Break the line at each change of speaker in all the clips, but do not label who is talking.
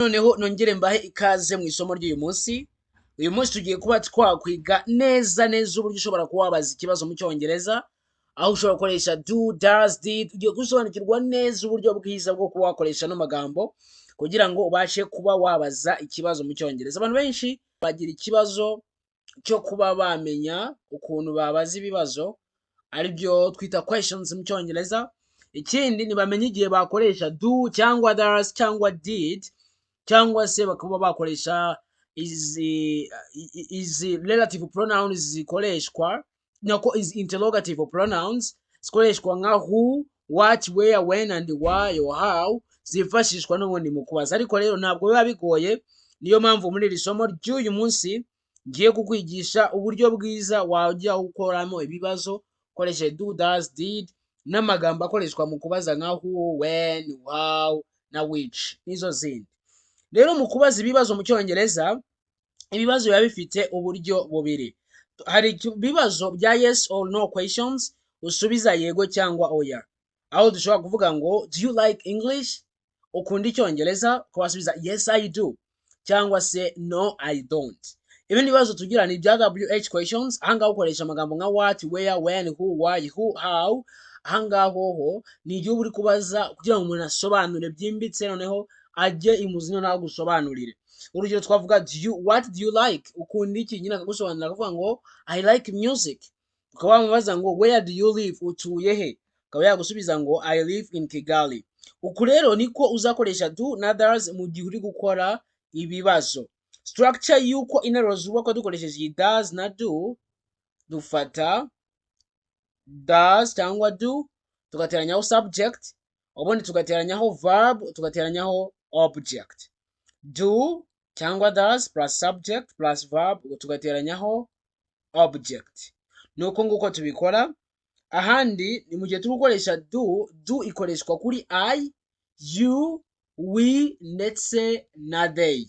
Noneho nongere mbahe ikaze mu isomo ry'uyu munsi. Uyu munsi tugiye kuba twakwiga neza uburyo ushobora kuba wabaza ikibazo mu Cyongereza, aho ushobora gukoresha do, does, did. Ugiye gusobanukirwa neza uburyo bwiza bwo kuba wakoresha no magambo kugira ngo ubashe kuba wabaza ikibazo mu Cyongereza. Abantu benshi bagira ikibazo cyo kuba bamenya ukuntu babaza ibibazo, aribyo twita questions mu Cyongereza. Ikindi ntibamenya igihe bakoresha do cyangwa does cyangwa did, cyangwa se bakaba bakoresha izi relative pronouns zikoreshwa nako izi interrogative pronouns zikoreshwa nka who, what, where, when and why or how, zifashishwa n'ubundi mu kubaza. Ariko rero ntabwo biba bigoye, niyo mpamvu muri iri somo ry'uyu munsi ngiye kukwigisha uburyo bwiza wajya ukoramo ibibazo ukoresheje do, does, did n'amagambo akoreshwa mu kubaza nka who, when, how na which nizo zindi. Rero mu kubaza ibibazo mu Cyongereza, ibibazo biba bifite uburyo bubiri. Hari ibibazo bya yes or no questions usubiza yego cyangwa oya, aho dushobora kuvuga ngo do you like English, ukunda Icyongereza, ukabasubiza yes I do cyangwa se no I don't. Ibindi bibazo tugira ni bya WH questions, ahangaho ukoresha amagambo nka what, where, when, who, why, who, how. Ahangaho ni igihe uri kubaza kugira ngo umuntu asobanure byimbitse, noneho ajye imuzino nawe gusobanurire. Urugero twavuga what do you like, ukunda iki, nyine akagusobanurira akavuga ngo I like music. Ukaba wamubaza ngo where do you live, utuye he, akaba yagusubiza ngo I live in Kigali. Uku rero niko uzakoresha do na does mu gihe uri gukora ibibazo. Structure yuko interuro zubakwa dukoresheje does na do, dufata does cyangwa do tugateranyaho subject, ubundi tugateranyaho verb, tugateranyaho object. Do cyangwa does plus subject plus verb tugateranyaho object. Nuko nguko tubikora. Ahandi ni mu gihe turi gukoresha do ikoreshwa kuri I, you, we ndetse na they.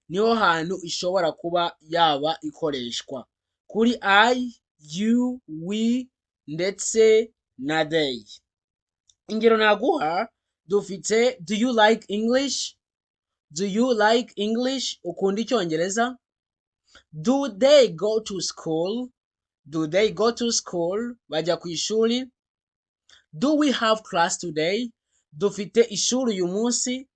Niho hantu ishobora kuba yaba ikoreshwa kuri I, you, we ndetse na they. Ingero naguha dufite do you like English, do you like English, ukunda Icyongereza. Do they go to school, do they go to school, bajya ku ishuri. Do we have class today, dufite ishuri uyu munsi.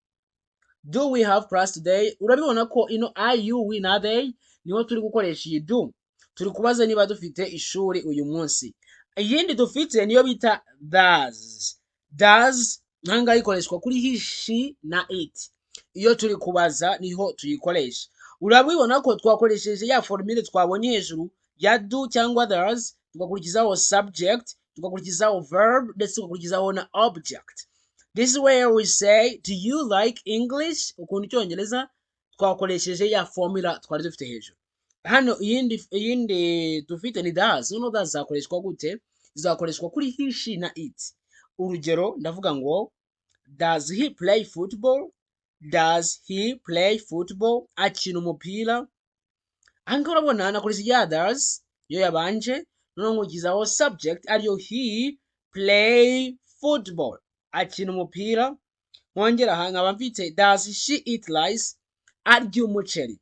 Do we have class today. Urabibona ko ino I, you, we na they niho turi gukoresha iyi do, turi kubaza niba dufite ishuri uyu munsi. Iyindi dufite niyo bita does. Does nanga ikoreshwa kuri he, she na it. Iyo turi kubaza niho tuyikoresha. Urabibona ko twakoresheje ya formule twabonye hejuru ya do cyangwa does, tugakurikizaho subject, tugakurikizaho verb ndetse tugakurikizaho na object. This is where we say do you like English, ukunda Icyongereza, twakoresheje ya formula twari dufite hejuru. Hano iyindi dufite ni does. Noneho does zakoreshwa gute? Zakoreshwa kuri he, she na it. Urugero ndavuga ngo does he play football, does he play football, akina umupira. Ahangaha urabona nakoresha ya does yo yabanje, noneho nkurikizaho subject ariyo he play football, akina umupira. Nkongera aha nkaba mfite does she eat rice, arya umuceri,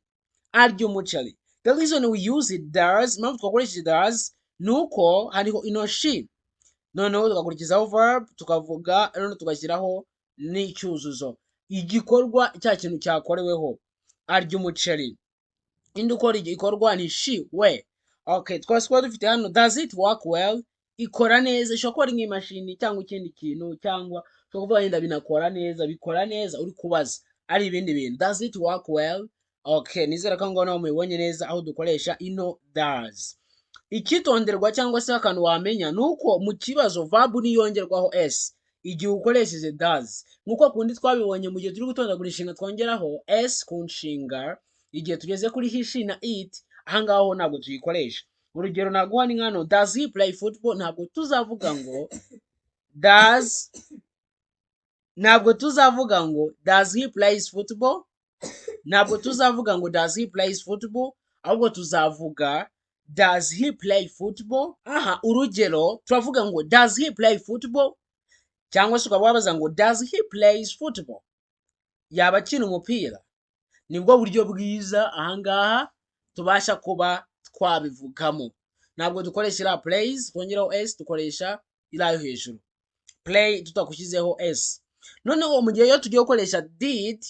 arya umuceri. The reason we use it does, impamvu twakoresheje does nuko hariho ino she, noneho tugakurikizaho verb tukavuga, noneho tugashyiraho n'icyuzuzo, igikorwa cya kintu cyakoreweho, arya umuceri. Indi ukora igikorwa ni she, we. Okay, twaswa dufite hano does it work well, ikora neza. Ishobora kuba ari nk'imashini cyangwa ikindi kintu, cyangwa ushobora kuvuga yenda binakora neza, bikora neza uri kubaza ari ibindi bintu. Does it work well? Okay, nizera ko ngaho nawe mubibonye neza aho dukoresha ino does. Ikitonderwa cyangwa se akantu wamenya nuko mu kibazo verb niyongerwaho s igihe ukoresheje does, nkuko kundi twabibonye mu gihe turi gutondagura inshinga twongeraho s ku nshinga igihe tugeze kuri he, she na it. Ahangaho ntabwo tuyikoresha. Urugero naguha ni nkano does he play football, ntabwo tuzavuga ngo does, ntabwo tuzavuga ngo does he plays football, ntabwo tuzavuga ngo does he plays football, ahubwo tuzavuga does he play football. Aha, urugero turavuga ngo does he play football, cyangwa se ukaba wabaza ngo does he plays football, yaba akina umupira. nibwo buryo bwiza ahangaha tubasha kuba twabivugamo. Ntabwo dukoresha iriya plays twongeraho s, dukoresha iriya yo hejuru play tutakushyizeho s. Noneho mu gihe iyo tugiye gukoresha did,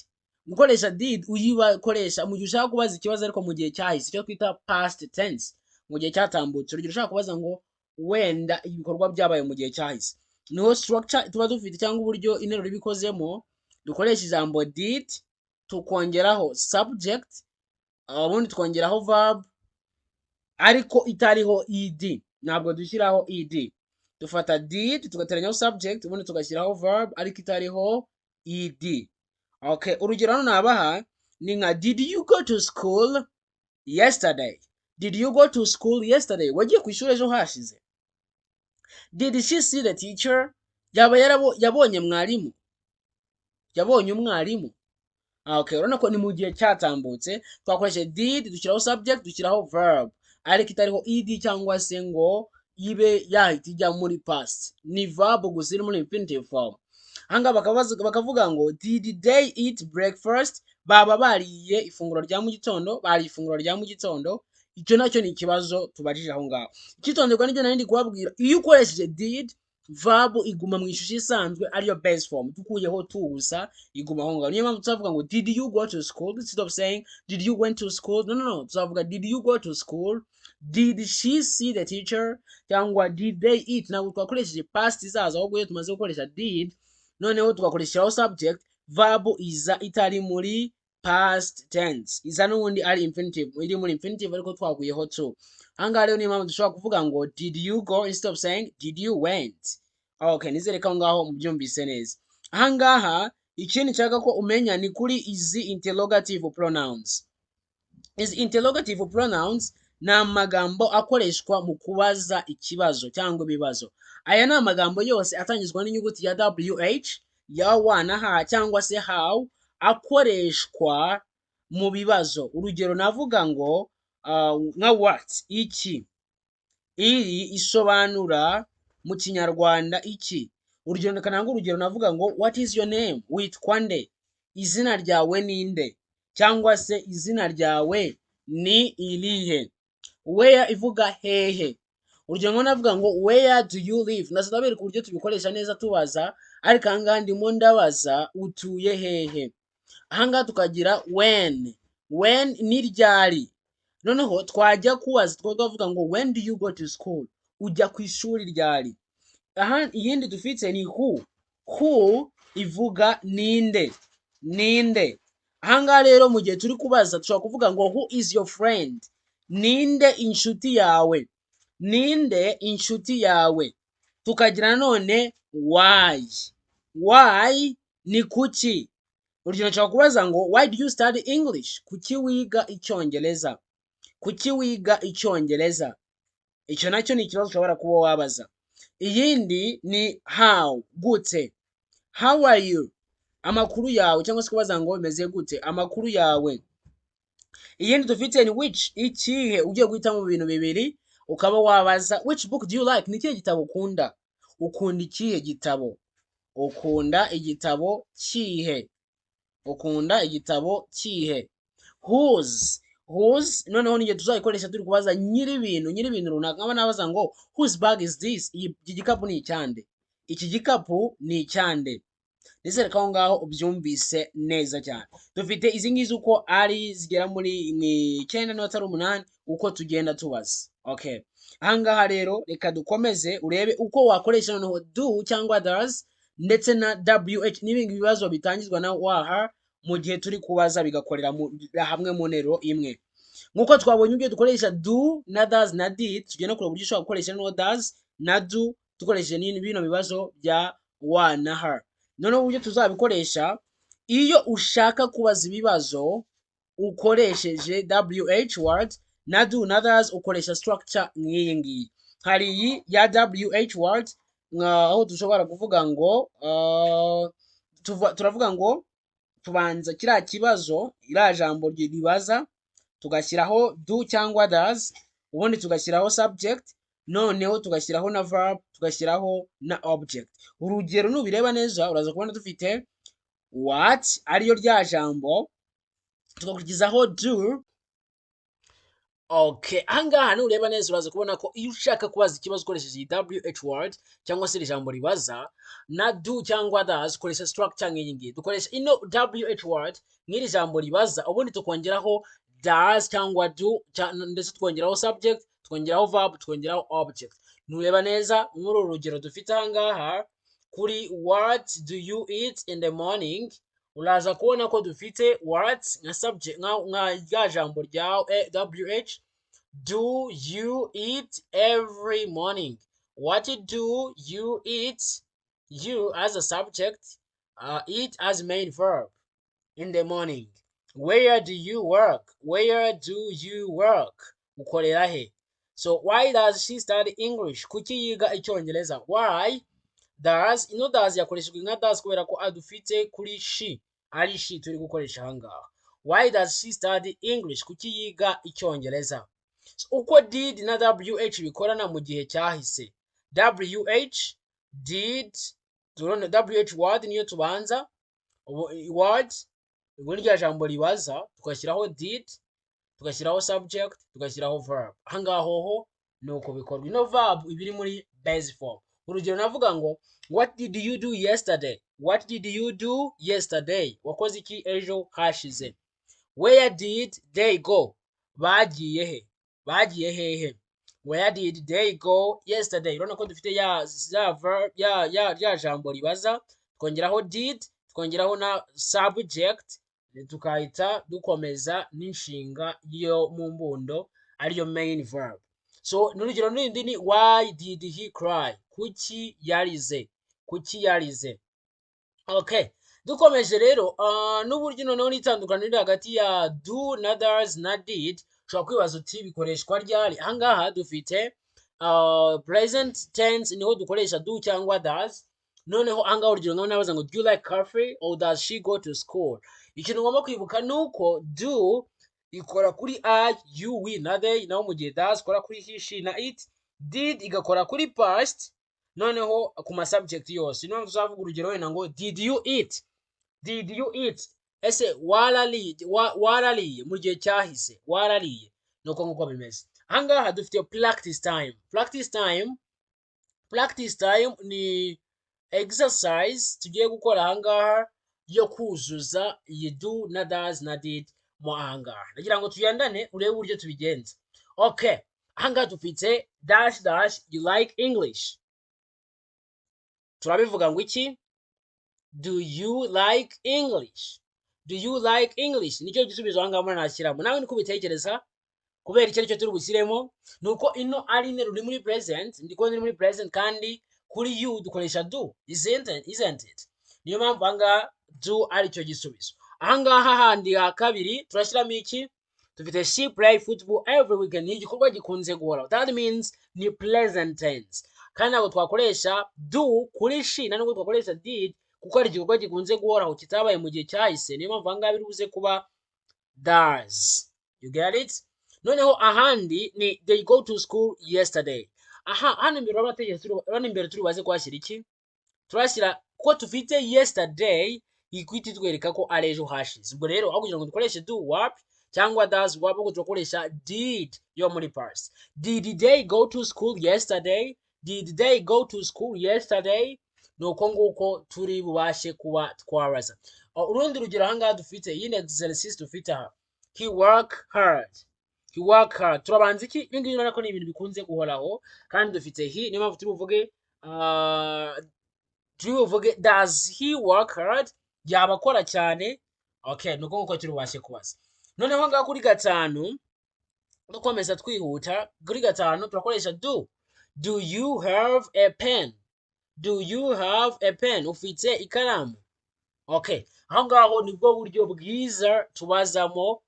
gukoresha did uyibakoresha mu gihe ushaka kubaza ikibazo ariko mu gihe cyahise, icyo twita past tense, mu gihe cyatambutse. Urugero ushaka kubaza ngo wenda ibikorwa byabaye mu gihe cyahise, niho structure tuba dufite cyangwa uburyo interuro ibikozemo. Dukoresha ijambo did tukongeraho subject, ubundi tukongeraho verb ariko itariho ed. Ntabwo dushyiraho ed, dufata did tugateranyaho subject ubundi tugashyiraho verb ariko itariho ed. Okay, urugero hano nabaha ni nka did you go to school yesterday? Did you go to school yesterday? Wagiye ku ishuri ejo hashize? Did she see the teacher? Yaba yabonye mwarimu? Yabonye umwarimu? Okay, urabona ko ni mu gihe cyatambutse twakoreshe did dushyiraho subject dushyiraho verb ariko itariho ed cyangwa se ngo ibe yahita ijya muri past. Ni verb gusa iri muri infinitive form. Hanga bakavuga ngo did they eat breakfast? Baba bariye ifunguro rya mu gitondo, bari ifunguro rya mu gitondo. Icyo nacyo ni ikibazo tubajije aho ngaho. Ikitonderwa n'ibyo nari ndi kubabwira, iyo ukoresheje did verb iguma mu ishusho isanzwe ariyo base form, dukuyeho to gusa iguma aho ngaho. Niyo mpamvu tuzavuga ngo did you go to school instead of saying did you went to school. No, tuzavuga did you go to school, did she see the teacher, cyangwa did they eat. Ntabwo twakoresheje past izaza, ahubwo iyo tumaze gukoresha did noneho tugakoreshaho subject, verb iza itari muri past tense, iza n'ubundi ari infinitive, iri muri infinitive ariko twakuyeho to. Ahangaha rero niyo mpamvu dushobora kuvuga ngo did you go instead of saying did you went. Okay, nizere ko ngaho mubyumvise neza. Ahangaha ikindi nshaka ko umenya ni kuri izi interrogative pronouns. Izi interrogative pronouns ni amagambo akoreshwa mu kubaza ikibazo cyangwa ibibazo. Aya ni amagambo yose atangizwa n'inyuguti ya wh, ya wa na ha cyangwa se how, akoreshwa mu bibazo. Urugero navuga ngo nka what, iki. Iri isobanura mu kinyarwanda iki. Urugero kananga urugero navuga ngo what is your name? Witwa nde? Izina ryawe ni nde? Cyangwa se izina ryawe ni irihe? Where ivuga hehe. Urugero navuga ngo where do you live? Nazabereka uburyo tubikoresha neza tubaza, ariko ahangaha ndimo ndabaza utuye hehe. Ahangaha tukagira when. When ni ryari. Noneho twajya kubaza twavuga ngo when do you go to school? Ujya ku ishuri ryari. Aha iyindi dufite ni who. Who ivuga ninde. Ninde. Ahangaha rero mu gihe turi kubaza dushobora kuvuga ngo who is your friend? Ninde inshuti yawe. Ninde inshuti yawe. Tukagira nanone why. Why ni kuki. Urugero nshobora kubaza ngo why do you study English? Kuki wiga icyongereza. Kuki wiga icyongereza. Icyo nacyo ni ikibazo ushobora kuba wabaza. Iyindi ni how, gute. How are you? Amakuru yawe, cyangwa se kubaza ngo bimeze gute, amakuru yawe. Iyindi dufite ni which, ikihe. Ugiye guhitamo mu bintu bibiri ukaba wabaza which book do you like? Ni ikihe gitabo ukunda? Ukunda ikihe gitabo? Ukunda igitabo kihe? Ukunda igitabo kihe? Whose. Whose noneho nigihe tuzayikoresha turi kubaza nyiri ibintu runaka. Nkaba nabaza ngo whose bag is this? Iki gikapu ni icyande. Iki gikapu ni icyande. Nizere ko aho ngaho ubyumvise neza cyane. Dufite izi ngizi uko ari zigera muri 9 n'atari 8 uko tugenda tubaza. Okay. Ahangaha rero reka dukomeze urebe uko wakoresha noneho do cyangwa does ndetse na wh n'ibindi bibazo bitangizwa na wh mu gihe turi kubaza bigakorera hamwe mu nteruro imwe. Nkuko twabonye ugiye dukoresha do na does na did, tugenda kureba uburyo ushobora gukoresha no does na do dukoresheje bino bibazo bya wa na her. Noneho uburyo tuzabikoresha iyo ushaka kubaza ibibazo ukoresheje wh word na do na does ukoresha structure nk'iyi ngiyi. Hari iyi ya wh word aho dushobora kuvuga ngo turavuga ngo tubanza kiriya kibazo iriya jambo ribaza tugashyiraho do cyangwa does, ubundi tugashyiraho subject, noneho tugashyiraho na verb, tugashyiraho na object. Urugero nubireba neza uraza kubona dufite what ariyo rya jambo tugakurikizaho do. Okay, ahangaha nureba neza uraza kubona ko iyo ushaka kubaza ikibazo ukoresheje iyi WH word cyangwa se ijambo ribaza na do cyangwa does ukoresha structure nk'iyi ngiyi. Dukoresha ino WH word nk'iri jambo ribaza, ubundi tukongeraho does cyangwa do ndetse twongeraho subject, twongeraho verb, twongeraho object. Nureba neza muri uru rugero dufite ahangaha kuri what do you eat in the morning, uraza kubona ko dufite what nka subject nka rya jambo rya WH. Do you eat every morning? What do you eat? You as a subject, eat as main verb in the morning. Where do you work? Where do you work? Ukorera he? So why does she study English? Kuki yiga Icyongereza? Why does ino does yakoreshejwe nka does kubera ko adufite kuri she, ari she turi gukoresha ahangaha. Why does she study English? Kuki yiga Icyongereza? So, uko did na WH bikorana mu gihe cyahise. WH did, turone WH word niyo tubanza, word ubwo rya jambo ribaza tugashyiraho did, tugashyiraho subject, tugashyiraho verb. Ahangaho nuko bikorwa. Ino verb ibiri muri base form. Urugero navuga ngo what did you do yesterday? What did you do yesterday? Wakoze iki ejo hashize? Where did they go? Bagiye he? Bagiye hehe? Where did they go yesterday? Urabona ko dufite ya jambo ribaza, twongeraho did, twongeraho na subject, tukahita dukomeza n'inshinga yo mu mbundo ariyo main verb. So n'urugero n'indi ni why did he cry? Kuki yarize? Kuki yarize? Okay, dukomeje rero n'uburyo noneho n'itandukaniro hagati ya do na does na did. Ushobora kwibaza uti bikoreshwa ryari? Ahangaha dufite present tense niho dukoresha do cyangwa does. Noneho ahangaha urugero nk'aho nabaza ngo do you like coffee or does she go to school? Ikintu ngomba kwibuka nuko do ikora kuri I, you, we na they, naho mu gihe does ikora kuri he, she na it. Did igakora kuri past noneho ku ma subject yose. Niyo tuzavuga urugero wenda ngo did you eat? Did you eat? Ese warariye mu gihe cyahise, warariye. Nuko nguko bimeze. Ahangaha dufite practice time. Practice time ni exercise tugiye gukora ahangaha yo kuzuza iyi do na does na did mo ahangaha. Nagira ngo tuyandane urebe uburyo tubigenza. Okay, ahangaha dufite dash you like English. Turabivuga ngo iki? Do you like English? Do you like English? Nicyo gisubizo ahangaha muri nashyiramo. Nawe niko ubitekereza? Kubera icyo aricyo turi bushyiremo nuko ino ari interuro uri muri present, ndiko ndi muri present kandi kuri you dukoresha do, isn't it? Niyo mpamvu ahangaha do aricyo gisubizo. Ahangaha handi ha kabiri turashyiramo iki? Dufite she play football every weekend. Ni igikorwa gikunze guhoraho. That means ni present tense. Kandi ntabwo twakoresha do kuri she na nubwo twakoresha did kuko ari igikorwa gikunze guhoraho kitabaye mu gihe cyahise. Niyo mpamvu ahangaha biri buze kuba does. You get it? Noneho ahandi ni they go to school yesterday. Hano imbere w'amategeko hano imbere turi baze kwashyira iki? Turashyira ko tufite yesterday ikwita itwereka ko ari ejo hashize. Ubwo rero aho kugira ngo dukoreshe do wapi cyangwa does wapi, ahubwo turakoresha did yo muri past. Did they go to school yesterday? Did they go to school yesterday? Nuko nguko turi bubashe kuba twabaza. Urundi rugero ahangaha dufite iyi exercise dufite aha. He work hard. He work hard. Turabanza iki? Ibi ngibi urabona ko ni ibintu bikunze guhoraho kandi dufite he. Niyo mpamvu turi buvuge does he work hard? Yaba akora cyane. Okay, nuko nguko turi bubashe kubaza. Noneho ngaho kuri gatanu dukomeza twihuta. Kuri gatanu turakoresha do. Do you have a pen? Do you have a pen? Ufite ikaramu? Okay, aho ngaho nibwo buryo bwiza tubazamo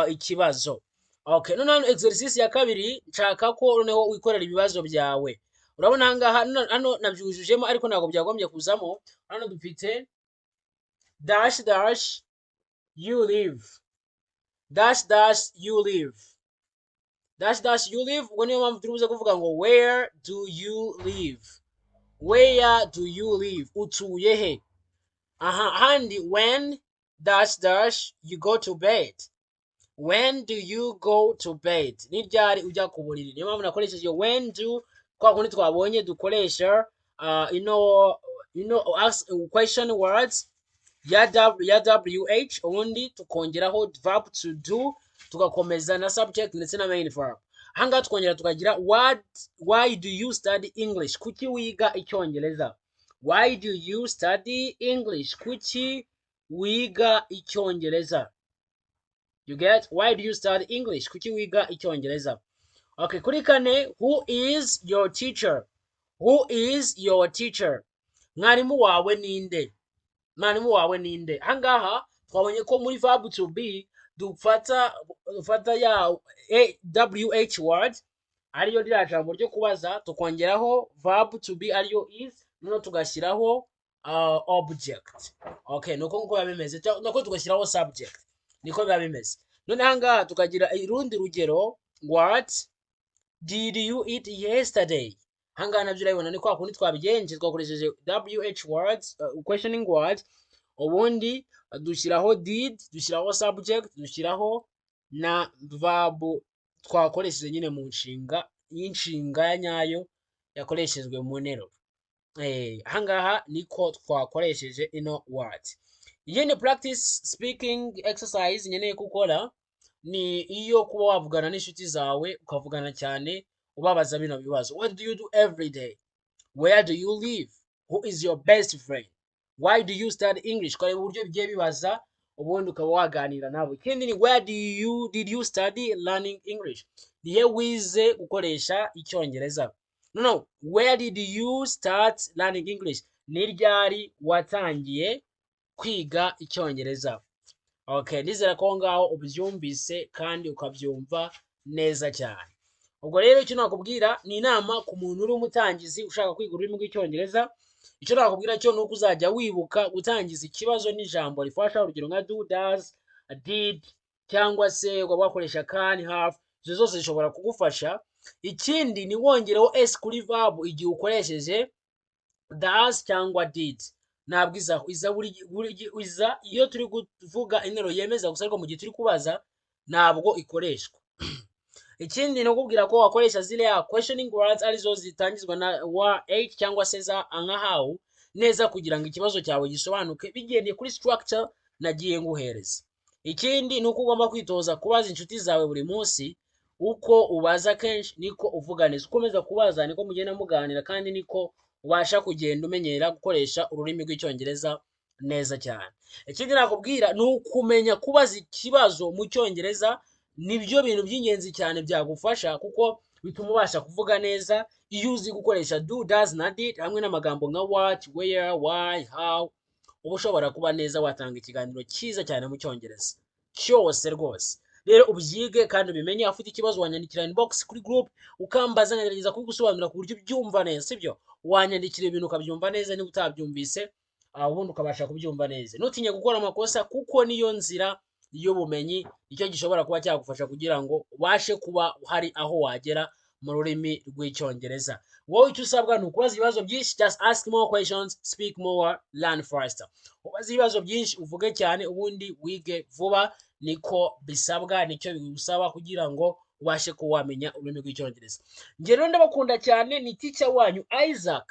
ikibazo. Okay, noneho exercise ya kabiri nshaka ko noneho wikorera ibibazo byawe. Urabona ahangaha hano nabyujujemo ariko ntabwo byagombye kuzamo. Hano dufite dash you live. Dash you live. You live. Ubwo niyo mpamvu turi buze kuvuga ngo where do you live? Where do you live? Utuye he? Handi when dash dash you go to bed. When do you go to bed? Ni ryari ujya ku buriri? Niyo mpamvu nakoresheje when do, kwa kundi twabonye dukoresha ask question words ya wh ubundi tukongeraho verb to do tugakomeza na subject ndetse na main verb. Ahangaha tukongera tukagira why do you study English? Kuki wiga icyongereza? Why do you study English? Kuki wiga icyongereza? You get? Why do you study English? Kuki wiga icyongereza? Okay, kuri kane, who is your teacher? Who is your teacher? Mwarimu wawe ninde? Mwarimu wawe ninde? Ahangaha twabonye ko muri verb to be dufata ya wh word ariyo rya jambo ryo kubaza, tukongeraho verb to be ariyo is, noneho tugashyiraho object. Okay, nuko nguko biba bimeze, nuko tugashyiraho subject, niko biba bimeze. None ahangaha tukagira irundi rugero, what did you eat yesterday? Ahangaha nabyo urabibona ni kwa kundi twabigenje, twakoresheje wh words, questioning words, ubundi dushyiraho did, dushyiraho subject, dushyiraho na verb twakoresheje nyine mu nshinga y'inshinga nyayo yakoreshejwe mu nteruro. Ahangaha niko twakoresheje ino word. Yene practice speaking exercise nyeneye gukora ni iyo kuba wavugana n'inshuti zawe ukavugana cyane ubabaza bino bibazo. What do you do every day? Where do you live? Who is your best friend? Why do you study English? Kwa uburyo bigiye bibaza ubundi ukaba waganira nabo. Ikindi ni where did you study learning English? Nihe wize gukoresha icyongereza? No, where did you start learning English? Ni ryari watangiye kwiga icyongereza? Okay, nizera ko ngaho ubyumvise kandi ukabyumva neza cyane. Ubwo rero icyo nakubwira ni inama ku muntu uri umutangizi ushaka kwiga ururimi rw'icyongereza. Icyo nakubwira cyo nuko uzajya wibuka gutangiza ikibazo n'ijambo rifasha, urugero nka do, does, did, cyangwa se ukaba wakoresha can, have. Izo zose zishobora kugufasha. Ikindi ni wongereho s kuri verb igihe ukoresheje does cyangwa did. Ntabwo iza iyo turi kuvuga interuro yemeza gusa, ariko mu gihe turi kubaza ntabwo ikoreshwa. Ikindi ni ukubwira ko wakoresha zile questioning words arizo zitangizwa na h cyangwa se za nka how neza, kugira ngo ikibazo cyawe gisobanuke bigendeye kuri structure nagiye nguhereza. Ikindi ni uko ugomba kwitoza kubaza inshuti zawe buri munsi. Uko ubaza kenshi niko uvuga neza, ukomeza kubaza niko mugenda muganira, kandi niko ubasha kugenda umenyera gukoresha ururimi rw'icyongereza neza cyane. Ikindi nakubwira ni ukumenya kubaza ikibazo mu cyongereza. Nibyo bintu by'ingenzi cyane byagufasha, kuko bituma ubasha kuvuga neza iyo uzi gukoresha do, does na did hamwe n'amagambo nka what, where, why, how. Uba ushobora kuba neza watanga ikiganiro cyiza cyane mu cyongereza cyose rwose. Rero ubyige kandi ubimenye. Ufite ikibazo wanyandikira inbox kuri group ukambaza, ngerageza kugusobanurira ku buryo ubyumva neza, sibyo? Wanyandikira ibintu ukabyumva neza, niba utabyumvise ubundi ukabasha kubyumva neza. Ntutinye gukora amakosa, kuko niyo nzira y'ubumenyi, icyo gishobora kuba cyagufasha kugira ngo ubashe kuba hari aho wagera mu rurimi rw'icyongereza. Wowe icyo usabwa ni ukubaza ibibazo byinshi, just ask more questions, speak more, learn faster. Ubaza ibibazo byinshi, uvuge cyane, ubundi wige vuba. Niko bisabwa, nicyo bigusaba kugira ngo ubashe kuba wamenya ururimi rw'icyongereza. Njye rero ndabakunda cyane, ni teacher wanyu Isaac.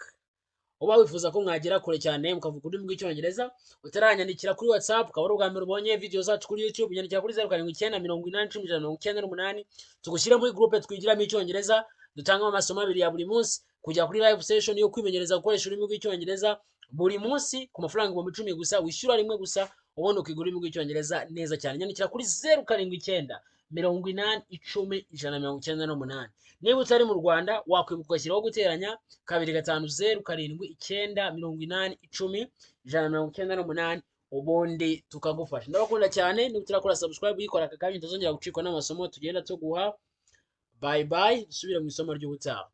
Uba wifuza ko mwagera kure cyane mukavuga ururimi rw'icyongereza, utaranyandikira kuri WhatsApp, ukaba ari ubwa mbere ubonye video zacu kuri YouTube, nyandikira kuri 0789801018 tugushyire muri groupe twigiramo icyongereza. Dutangamo amasomo 2 ya buri munsi, kujya kuri live session yo kwimenyereza gukoresha ururimi rw'icyongereza buri munsi ku mafaranga 10,000 gusa, wishyura rimwe gusa, ubundi ukiga ururimi rw'icyongereza neza cyane. Nyandikira kuri 0789801018. Niba utari mu Rwanda wakwibuka ugashyiraho guteranya 25070781018 ubundi tukagufasha. Ndabakunda cyane. Niba utarakora subscribe uyikora aka kanya utazongera gucikwa n'amasomo tugenda tuguha. Bye bye, dusubire mu isomo ry'ubutaha.